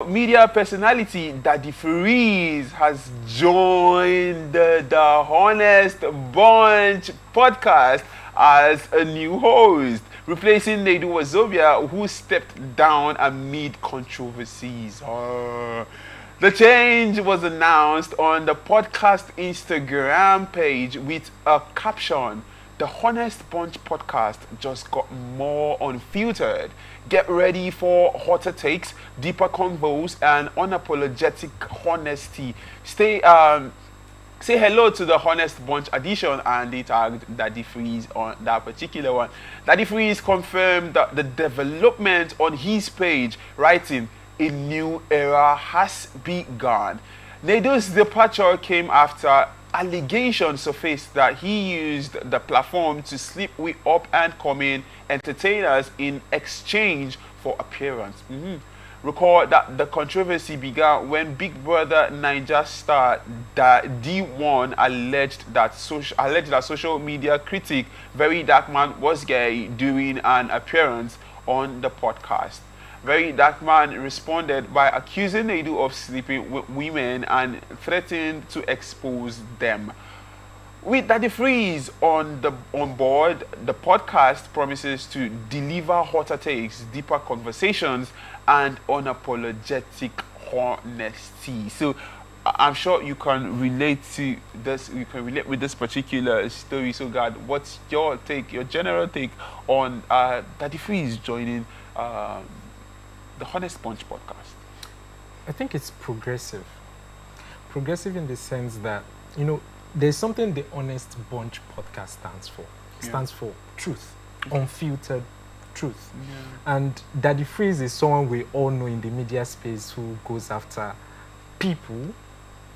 Media personality Daddy Freeze has joined the Honest Bunch podcast as a new host, replacing Nedu Wazobia, who stepped down amid controversies. The change was announced on the podcast Instagram page with a caption: "The Honest Bunch podcast just got more unfiltered. Get ready for hotter takes, deeper convos, and unapologetic honesty. Say hello to the Honest Bunch edition," and they tagged Daddy Freeze on that particular one. Daddy Freeze confirmed that the development on his page, writing, "A new era has begun." Nedu's departure came after allegations surfaced that he used the platform to sleep with up and coming entertainers in exchange for appearance. Recall that the controversy began when Big Brother Niger star D1 alleged that social media critic Very Dark Man was gay during an appearance on the podcast. Very Dark Man responded by accusing Nedu of sleeping with women and threatened to expose them. With Daddy Freeze on board, the podcast promises to deliver hotter takes, deeper conversations, and unapologetic honesty. So I'm sure you can relate to this. You can relate with this particular story. So, God, what's your take, your general take on Daddy Freeze joining the Honest Bunch podcast? I think it's progressive. Progressive in the sense that, there's something the Honest Bunch podcast stands for. It stands for truth, unfiltered truth. And Daddy Freeze is someone we all know in the media space who goes after people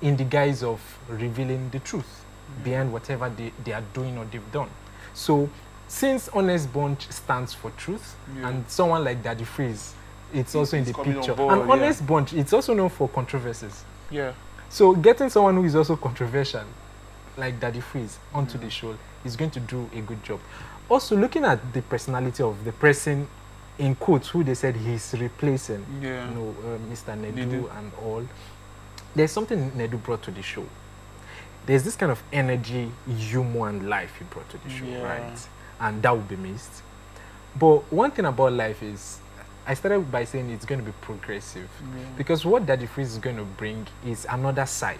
in the guise of revealing the truth behind whatever they are doing or they've done. So since Honest Bunch stands for truth, and someone like Daddy Freeze, it's also in the picture. And Honest Bunch, it's also known for controversies. So getting someone who is also controversial, like Daddy Freeze, onto the show is going to do a good job. Also, looking at the personality of the person, in quotes, who they said he's replacing, Mr. Nedu and all, there's something Nedu brought to the show. There's this kind of energy, humor, and life he brought to the show, right? And that would be missed. But one thing about life is, I started by saying it's going to be progressive, because what Daddy Freeze is going to bring is another side.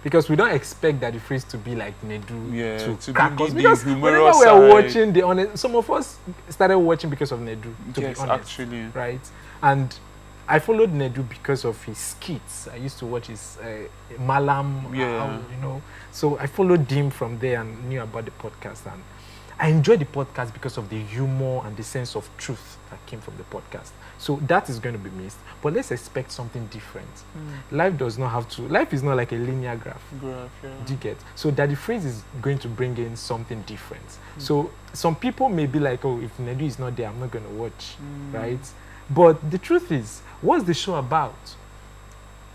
Because we don't expect Daddy Freeze to be like Nedu to crack us. Because whenever we are watching the Honest, some of us started watching because of Nedu. To be honest, actually, right? And I followed Nedu because of his skits. I used to watch his Malam, So I followed him from there and knew about the podcast. And I enjoyed the podcast because of the humor and the sense of truth that came from the podcast. So that is going to be missed. But let's expect something different. Life does not have to. Life is not like a linear graph. Do you get? So Daddy Freeze is going to bring in something different. So some people may be like, "Oh, if Nedu is not there, I'm not going to watch," right? But the truth is, what's the show about?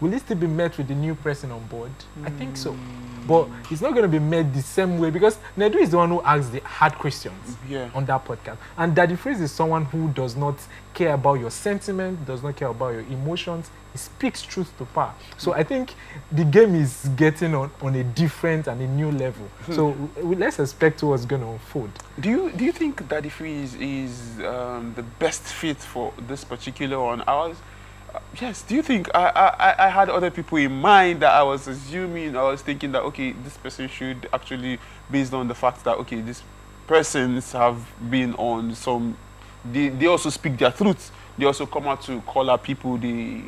Will it still be met with the new person on board? I think so. But it's not going to be met the same way, because Nedu is the one who asks the hard questions on that podcast. And Daddy Freeze is someone who does not care about your sentiment, does not care about your emotions. He speaks truth to power. So I think the game is getting on a different and a new level. So let's expect what's going to unfold. Do you think Daddy Freeze is the best fit for this particular one? Yes. Do you think I had other people in mind that I was assuming? I was thinking that, okay, this person should actually, based on the fact that, okay, these persons have been on some, they also speak their truth. They also come out to call out people. They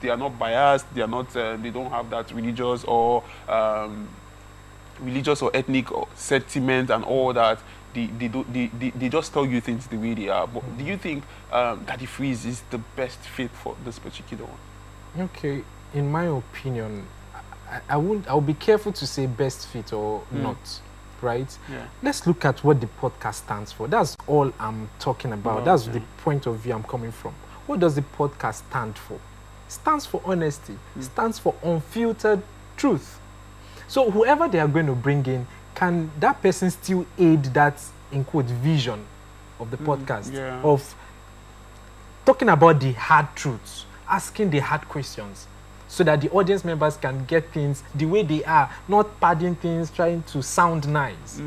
are not biased. They are not. They don't have that religious or ethnic sentiment and all that. They just tell you things the way they are. But do you think Daddy Freeze is the best fit for this particular one? Okay, in my opinion, I'll be careful to say best fit or not, right? Let's look at what the podcast stands for. That's all I'm talking about. That's the point of view I'm coming from. What does the podcast stand for? It stands for honesty. It stands for unfiltered truth. So whoever they are going to bring in, can that person still aid that, in quote, vision of the podcast, of talking about the hard truths, asking the hard questions, so that the audience members can get things the way they are, not padding things, trying to sound nice.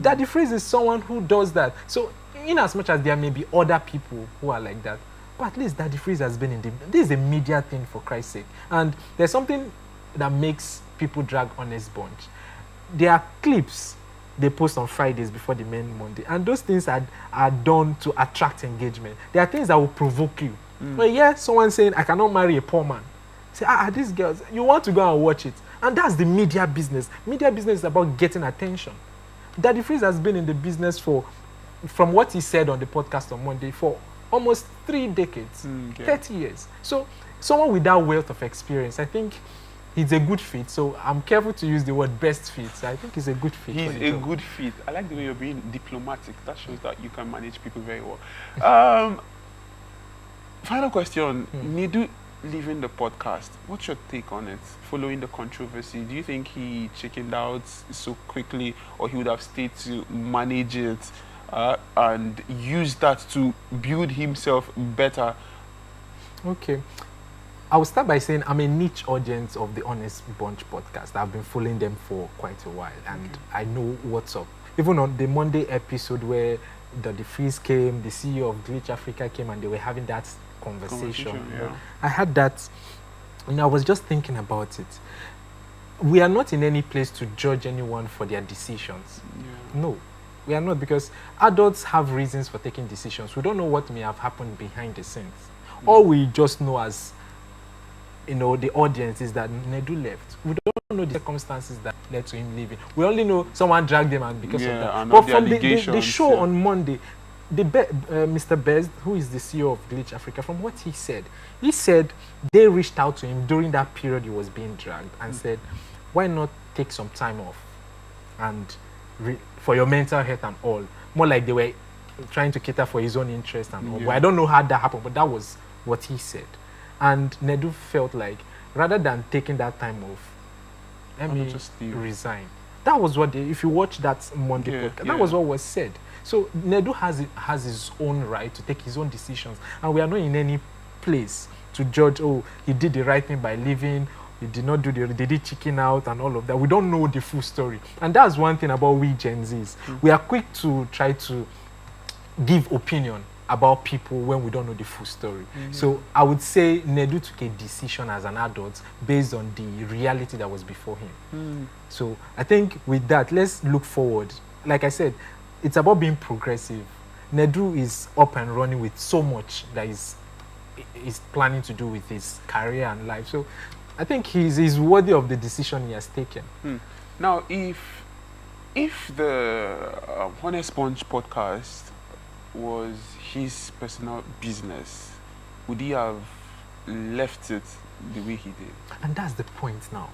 Daddy Freeze is someone who does that. So, in as much as there may be other people who are like that, but at least Daddy Freeze has been in the. This is a media thing, for Christ's sake. And there's something that makes people drag Honest Bunch. There are clips they post on Fridays before the main Monday, and those things are done to attract engagement. There are things that will provoke you. But yeah, someone saying, I cannot marry a poor man. Say, these girls, you want to go and watch it. And that's the media business. Media business is about getting attention. Daddy Freeze has been in the business from what he said on the podcast on Monday, for almost 3 decades, 30 years. So someone with that wealth of experience, I think he's a good fit. So I'm careful to use the word best fit. So I think he's a good fit. He's a good fit. I like the way you're being diplomatic. That shows that you can manage people very well. Final question. Nedu leaving the podcast, what's your take on it following the controversy? Do you think he chickened out so quickly, or he would have stayed to manage it and use that to build himself better? Okay. I will start by saying I'm a niche audience of the Honest Bunch podcast. I've been following them for quite a while, and I know what's up. Even on the Monday episode where the Freeze came, the CEO of Glitch Africa came, and they were having that conversation. Yeah. I had that, and I was just thinking about it. We are not in any place to judge anyone for their decisions. No, we are not, because adults have reasons for taking decisions. We don't know what may have happened behind the scenes. All we just know as the audience is that Nedu left. We don't know the circumstances that led to him leaving. We only know someone dragged him, and because of that. But from the show on Monday, Mr. Best, who is the CEO of Glitch Africa, from what he said they reached out to him during that period he was being dragged and said, why not take some time off and for your mental health and all. More like they were trying to cater for his own interest and all. But I don't know how that happened, but that was what he said. And Nedu felt like, rather than taking that time off, let me just resign. That was what if you watch that Monday podcast, that was what was said. So Nedu has his own right to take his own decisions, and we are not in any place to judge, he did the right thing by leaving, he did not do did he chicken out and all of that. We don't know the full story. And that's one thing about we Gen Zs. We are quick to try to give opinion about people when we don't know the full story. So I would say Nedu took a decision as an adult based on the reality that was before him. So I think with that, let's look forward. Like I said, it's about being progressive. Nedu is up and running with so much that is planning to do with his career and life. So I think he's worthy of the decision he has taken. Now, if the Honest Bunch podcast was his personal business, would he have left it the way he did? And that's the point now.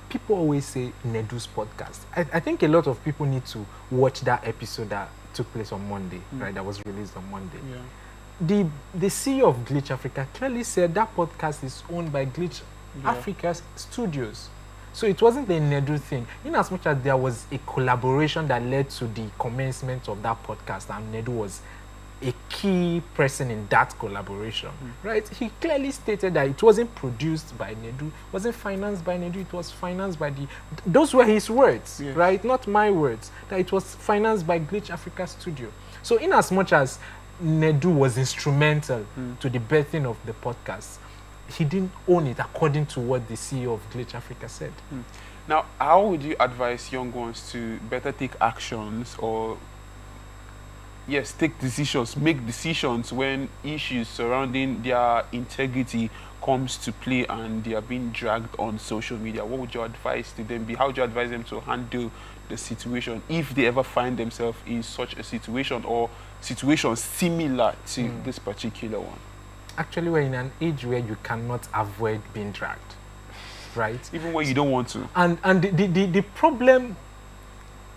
People always say Nedu's podcast. I think a lot of people need to watch that episode that took place on Monday, right? That was released on Monday. The CEO of Glitch Africa clearly said that podcast is owned by Glitch Africa's studios. So it wasn't a Nedu thing. In as much as there was a collaboration that led to the commencement of that podcast, and Nedu was a key person in that collaboration, right? He clearly stated that it wasn't produced by Nedu, wasn't financed by Nedu, it was financed by those were his words, right? Not my words. That it was financed by Glitch Africa Studio. So in as much as Nedu was instrumental to the birthing of the podcast, he didn't own it according to what the CEO of Glitch Africa said. Now, how would you advise young ones to better take actions or take decisions, make decisions when issues surrounding their integrity comes to play and they are being dragged on social media? What would your advice to them be? How would you advise them to handle the situation if they ever find themselves in such a situation or situations similar to this particular one? Actually, we're in an age where you cannot avoid being dragged, right? Even when you don't want to. And the problem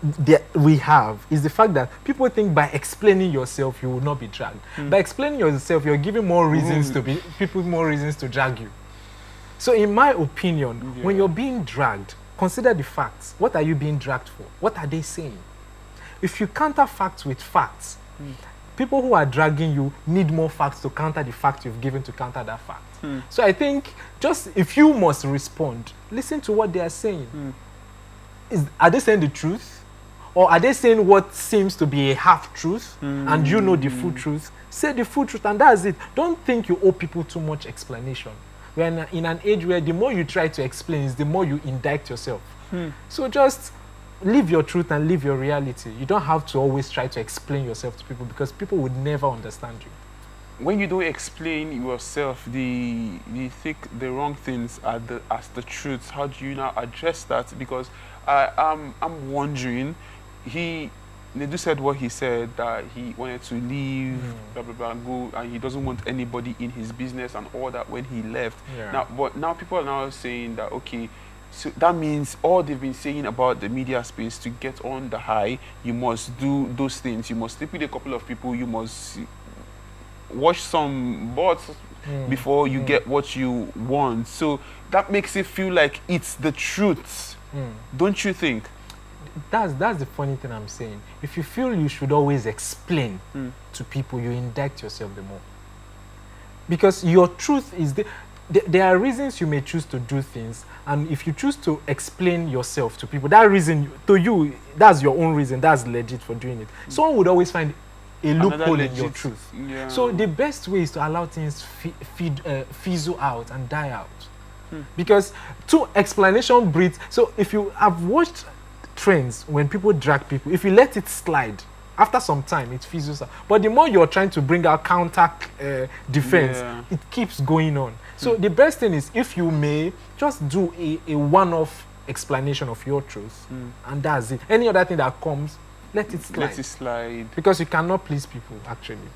that we have is the fact that people think by explaining yourself you will not be dragged. By explaining yourself, you're giving more reasons people more reasons to drag you. So in my opinion, when you're being dragged, consider the facts. What are you being dragged for? What are they saying? If you counter facts with facts, people who are dragging you need more facts to counter the fact you've given to counter that fact. So I think just if you must respond, listen to what they are saying. Are they saying the truth? Or are they saying what seems to be a half-truth and you know the full truth? Say the full truth and that's it. Don't think you owe people too much explanation. We're in an age where the more you try to explain is the more you indict yourself. So just live your truth and live your reality. You don't have to always try to explain yourself to people because people would never understand you. When you don't explain yourself, you think the wrong things as the truths. How do you now address that? Because I'm wondering, Nedu said what he said, that he wanted to leave, blah blah blah, and go, and he doesn't want anybody in his business and all that when he left. But now people are now saying that, okay, so that means all they've been saying about the media space, to get on the high, you must do those things. You must sleep with a couple of people. You must watch some bots before you get what you want. So that makes it feel like it's the truth. Don't you think? That's the funny thing I'm saying. If you feel you should always explain to people, you indict yourself the more. Because your truth is there are reasons you may choose to do things, and if you choose to explain yourself to people, that reason to you, that's your own reason, that's legit for doing it. Someone would always find a loophole in your truth. So the best way is to allow things fizzle out and die out. Because two explanation breeds. So if you have watched trends, when people drag people, if you let it slide, after some time it fizzles out. But the more you're trying to bring out counter defense, it keeps going on. So the best thing is, if you may, just do a one-off explanation of your truth, and that's it. Any other thing that comes, let it slide. Let it slide. Because you cannot please people, actually.